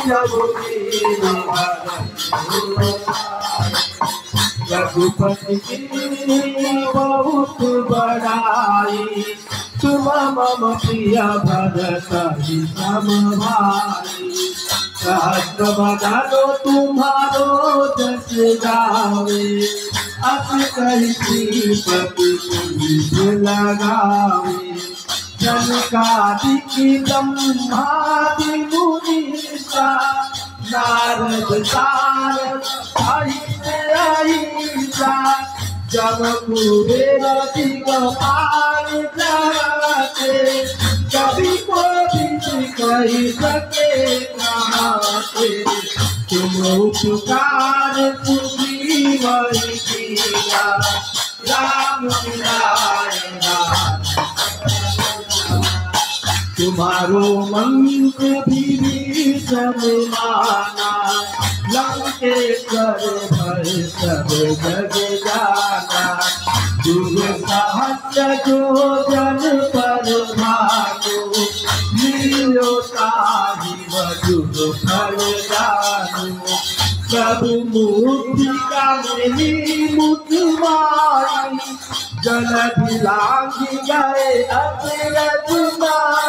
जब रघुपति की बहुत बड़ाई, तुम मम प्रिय भरत ही सम भाई। सहस्र बदनो तुम्हारो जस गावे, अस कहि श्रीपति लगावे। जनकादि ब्रह्मादि मुनीसा, नारद सारद अहिसा। जब कुबेर दिगपाल जाते, कभी को भी कही सके नाते। तुम उपकार सुग्रीव किया, राम मिलाए तुम्हारो मंत्र भी सब माना। लंकेश्वर भय सब जग जाना। युग सहस्र जो जन पर भागो, लीलो ताहि मधुर फल जानो। सब मूर्तिका मेरी मुखवाणी, जलधि लांघि गए अचरज माई।